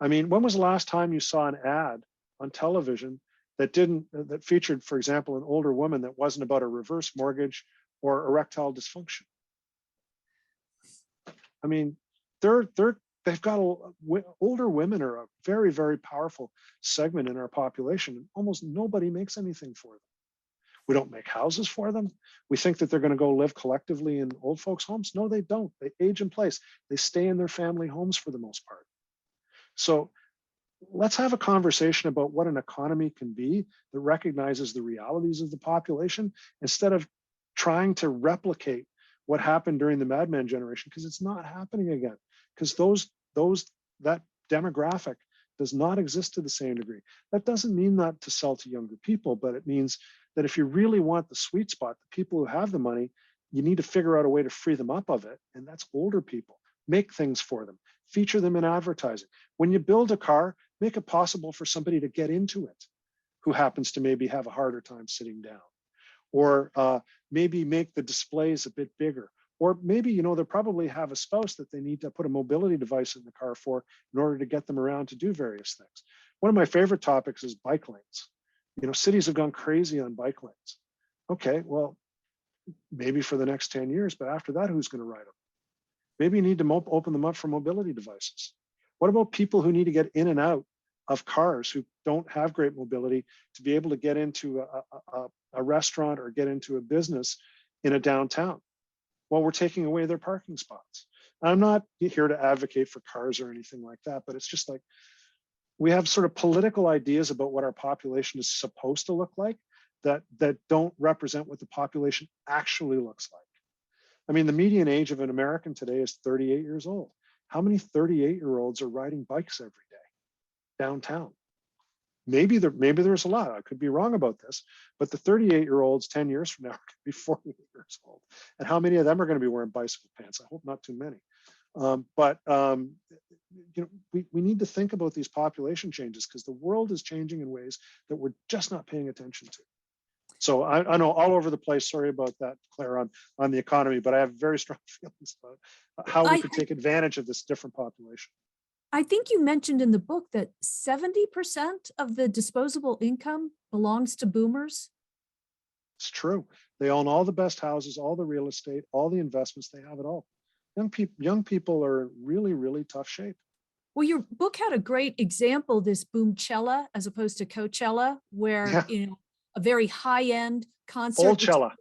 I mean, when was the last time you saw an ad on television that featured, for example, an older woman that wasn't about a reverse mortgage or erectile dysfunction? I mean, they've got older women are a very, very powerful segment in our population, and almost nobody makes anything for them. We don't make houses for them. We think that they're going to go live collectively in old folks' homes. No, they don't. They age in place. They stay in their family homes for the most part. So let's have a conversation about what an economy can be that recognizes the realities of the population, instead of trying to replicate what happened during the Madman generation, because it's not happening again. Because that demographic does not exist to the same degree. That doesn't mean not to sell to younger people, but it means that if you really want the sweet spot, the people who have the money, you need to figure out a way to free them up of it. And that's older people. Make things for them, feature them in advertising. When you build a car, make it possible for somebody to get into it who happens to maybe have a harder time sitting down. Or maybe make the displays a bit bigger. Or maybe, they probably have a spouse that they need to put a mobility device in the car for in order to get them around to do various things. One of my favorite topics is bike lanes. Cities have gone crazy on bike lanes. Okay, well, maybe for the next 10 years, but after that, who's going to ride them? Maybe you need to open them up for mobility devices. What about people who need to get in and out of cars, who don't have great mobility, to be able to get into a restaurant or get into a business in a downtown? Well, we're taking away their parking spots. I'm not here to advocate for cars or anything like that, but it's just like, we have sort of political ideas about what our population is supposed to look like that don't represent what the population actually looks like. I mean, the median age of an American today is 38 years old. How many 38-year-olds are riding bikes every day downtown? Maybe there's a lot. I could be wrong about this, but the 38-year-olds 10 years from now are going to be 48 years old. And how many of them are going to be wearing bicycle pants? I hope not too many. We need to think about these population changes, because the world is changing in ways that we're just not paying attention to. So I know all over the place. Sorry about that, Claire, on the economy, but I have very strong feelings about how we could take advantage of this different population. I think you mentioned in the book that 70% of the disposable income belongs to boomers. It's true. They own all the best houses, all the real estate, all the investments. They have it all. Young people are really, really tough shape. Well, your book had a great example, this Boomchella as opposed to Coachella, where, Yeah, a very high-end concert old Cella.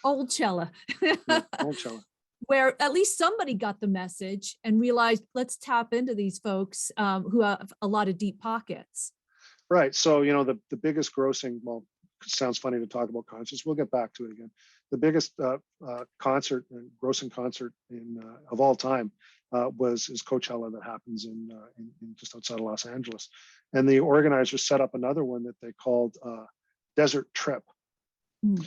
old Cella, Yeah, old Cella. where at least somebody got the message and realized, let's tap into these folks who have a lot of deep pockets. Right. So, the biggest grossing, well, it sounds funny to talk about concerts. We'll get back to it again. The biggest concert and grossing concert of all time is Coachella that happens in just outside of Los Angeles. And the organizers set up another one that they called Desert Trip. Mm.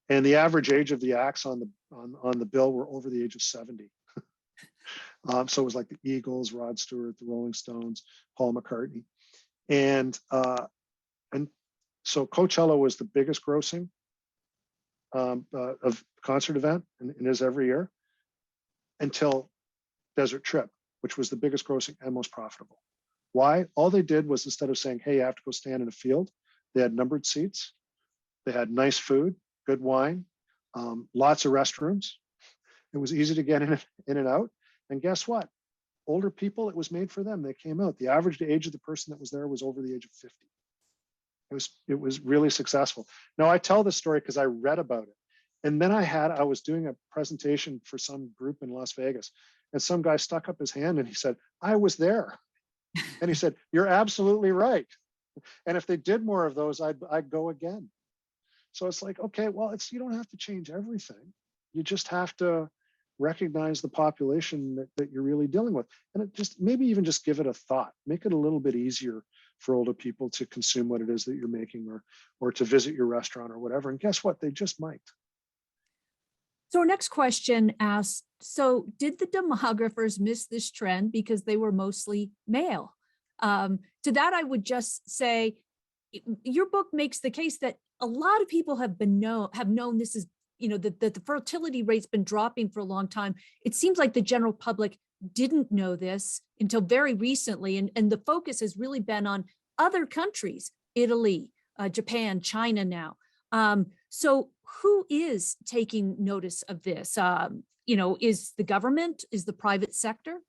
And the average age of the acts on the bill were over the age of 70. So it was like the Eagles, Rod Stewart, the Rolling Stones, Paul McCartney. And so Coachella was the biggest grossing of concert event and is every year until Desert Trip, which was the biggest grossing and most profitable. Why? All they did was, instead of saying, hey, you have to go stand in a field, they had numbered seats. They had nice food, good wine, lots of restrooms. It was easy to get in and out. And guess what? Older people, it was made for them. They came out. The average age of the person that was there was over the age of 50. It was really successful. Now, I tell this story because I read about it. And then I was doing a presentation for some group in Las Vegas, and some guy stuck up his hand and he said, I was there. And he said, you're absolutely right. And if they did more of those, I'd go again. So it's like, okay, well, you don't have to change everything. You just have to recognize the population that you're really dealing with. And maybe even just give it a thought, make it a little bit easier for older people to consume what it is that you're making, or to visit your restaurant or whatever. And guess what? They just might. So our next question asks, so did the demographers miss this trend because they were mostly male? To that, I would just say, your book makes the case that a lot of people have known this is, that the fertility rate's been dropping for a long time. It seems like the general public didn't know this until very recently. And the focus has really been on other countries, Italy, Japan, China now. So who is taking notice of this? Is the government, is the private sector?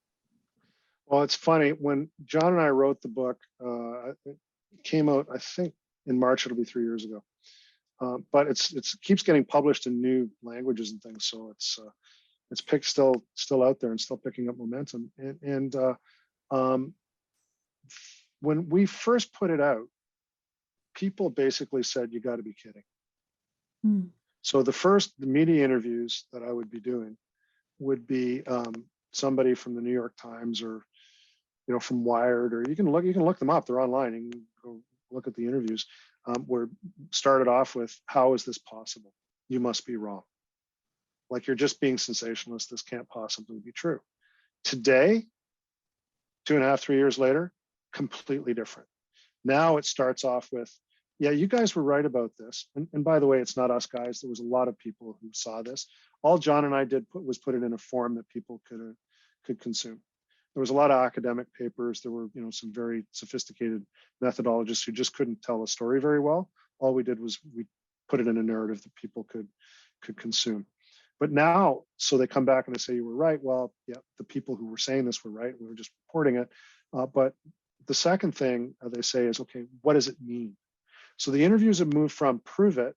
Well, it's funny, when John and I wrote the book, it came out, I think in March, it'll be 3 years ago. But it keeps getting published in new languages and things. So it's still out there and still picking up momentum. And when we first put it out, people basically said, you got to be kidding. Mm. So the media interviews that I would be doing would be somebody from the New York Times, or from Wired, or you can look them up. They're online. You can go look at the interviews. Were started off with, how is this possible? You must be wrong. Like, you're just being sensationalist. This can't possibly be true. Today, 2.5, 3 years later, completely different. Now it starts off with, yeah, you guys were right about this. And by the way, it's not us guys. There was a lot of people who saw this. All John and I did was put it in a form that people could consume. There was a lot of academic papers. There were, some very sophisticated methodologists who just couldn't tell a story very well. All we did was we put it in a narrative that people could consume. But now, so they come back and they say, you were right. Well, yeah, the people who were saying this were right. We were just reporting it. But the second thing they say is, okay, what does it mean? So the interviews have moved from prove it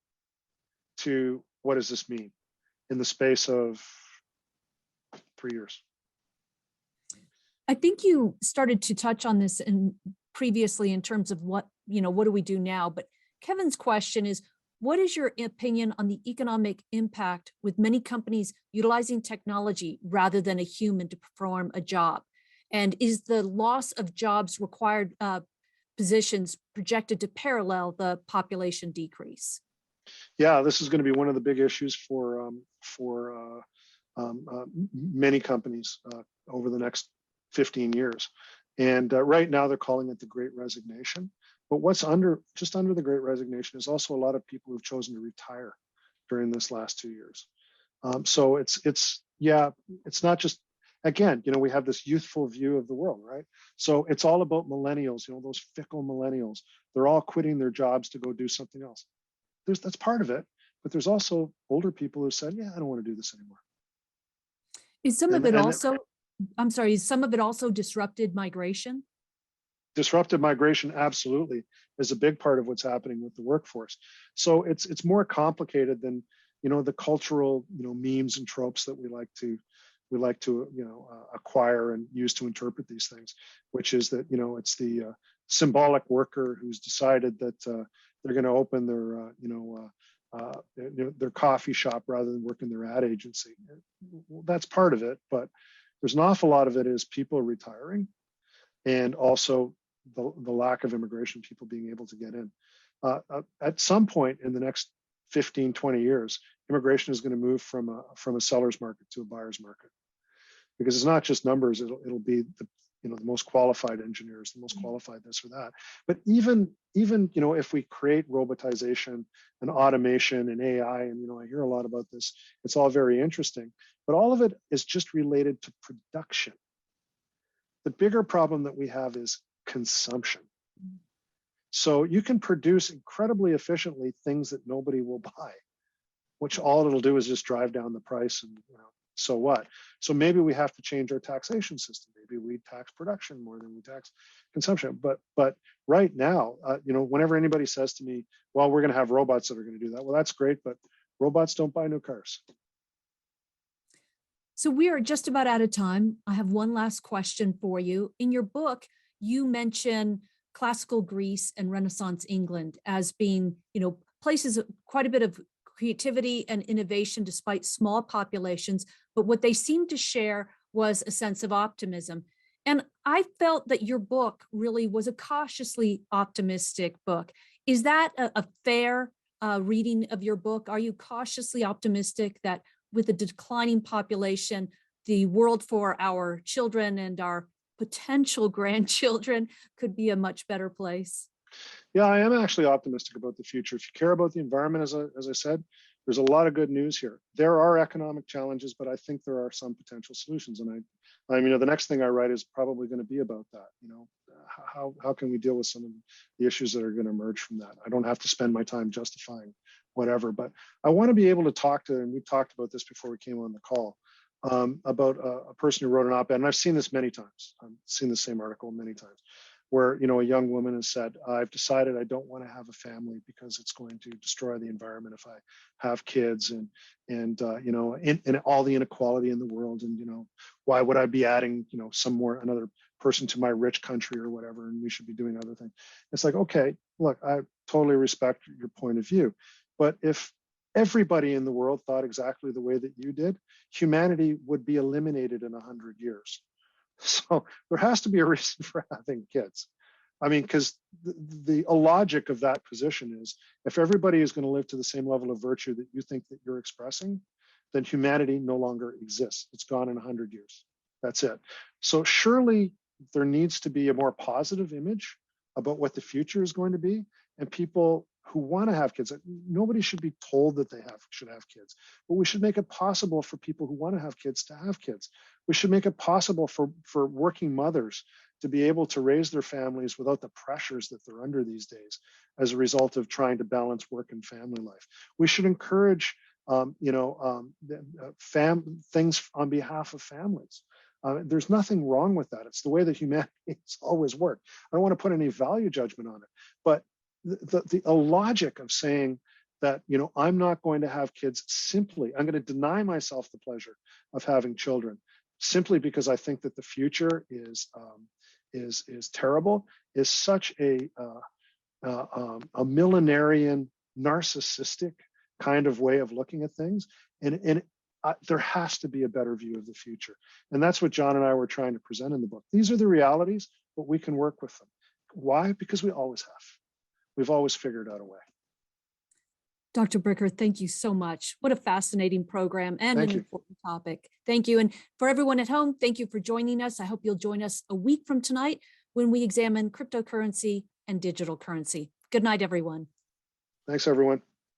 to what does this mean in the space of 3 years. I think you started to touch on this previously in terms of what do we do now? But Kevin's question is, what is your opinion on the economic impact with many companies utilizing technology rather than a human to perform a job? And is the loss of jobs required positions projected to parallel the population decrease? Yeah, this is going to be one of the big issues for many companies over the next 15 years. And right now they're calling it the Great Resignation. But what's just under the Great Resignation is also a lot of people who've chosen to retire during this last 2 years. So it's not just, again, we have this youthful view of the world, right? So it's all about millennials, those fickle millennials. They're all quitting their jobs to go do something else. That's part of it, but there's also older people who said, yeah, I don't want to do this anymore. Is some of And it and also, I'm sorry, is some of it also disrupted migration? disruptive migration absolutely is a big part of what's happening with the workforce. So it's more complicated than the cultural memes and tropes that we like to acquire and use to interpret these things, which is that it's the symbolic worker who's decided that they're going to open their coffee shop rather than work in their ad agency. Well, that's part of it, but there's an awful lot of it is people retiring, and also the lack of immigration, people being able to get in. At some point in the next 15, 20 years, immigration is going to move from a seller's market to a buyer's market, because it's not just numbers. It'll be the most qualified engineers, the most qualified this or that. But even if we create robotization and automation and AI, and I hear a lot about this, it's all very interesting, but all of it is just related to production. The bigger problem that we have is consumption. So you can produce incredibly efficiently things that nobody will buy, which all it'll do is just drive down the price, and so what? So maybe we have to change our taxation system. Maybe we tax production more than we tax consumption. But right now, whenever anybody says to me, well, we're going to have robots that are going to do that, well, that's great, but robots don't buy new cars. So we are just about out of time. I have one last question for you. In your book, you mention classical Greece and Renaissance England as being, places of quite a bit of creativity and innovation despite small populations, but what they seemed to share was a sense of optimism. And I felt that your book really was a cautiously optimistic book. Is that a fair reading of your book? Are you cautiously optimistic that with a declining population, the world for our children and our potential grandchildren could be a much better place? Yeah, I am actually optimistic about the future. If you care about the environment, as I said, there's a lot of good news here. There are economic challenges, but I think there are some potential solutions. And the next thing I write is probably going to be about that. How can we deal with some of the issues that are going to emerge from that? I don't have to spend my time justifying whatever, but I want to be able to talk to, and we talked about this before we came on the call, about a person who wrote an op-ed, and I've seen this many times. I've seen the same article many times, where a young woman has said, I've decided I don't want to have a family because it's going to destroy the environment if I have kids, and all the inequality in the world, and why would I be adding another person to my rich country or whatever, and we should be doing other things. It's like, okay, look, I totally respect your point of view, but if everybody in the world thought exactly the way that you did, humanity would be eliminated in 100 years. So there has to be a reason for having kids. I mean, because the logic of that position is, if everybody is going to live to the same level of virtue that you think that you're expressing, then humanity no longer exists. It's gone in 100 years. That's it. So surely there needs to be a more positive image about what the future is going to be, and people who want to have kids. Nobody should be told that they should have kids, but we should make it possible for people who want to have kids to have kids. We should make it possible for working mothers to be able to raise their families without the pressures that they're under these days as a result of trying to balance work and family life. We should encourage things on behalf of families. There's nothing wrong with that. It's the way that humanity has always worked. I don't want to put any value judgment on it, but the logic of saying that, I'm not going to have kids simply, I'm going to deny myself the pleasure of having children simply because I think that the future is terrible, is such a millenarian, narcissistic kind of way of looking at things. And there has to be a better view of the future. And that's what John and I were trying to present in the book. These are the realities, but we can work with them. Why? Because we always have. We've always figured out a way. Dr. Bricker, thank you so much. What a fascinating program and an important topic. Thank you. And for everyone at home, thank you for joining us. I hope you'll join us a week from tonight when we examine cryptocurrency and digital currency. Good night, everyone. Thanks, everyone.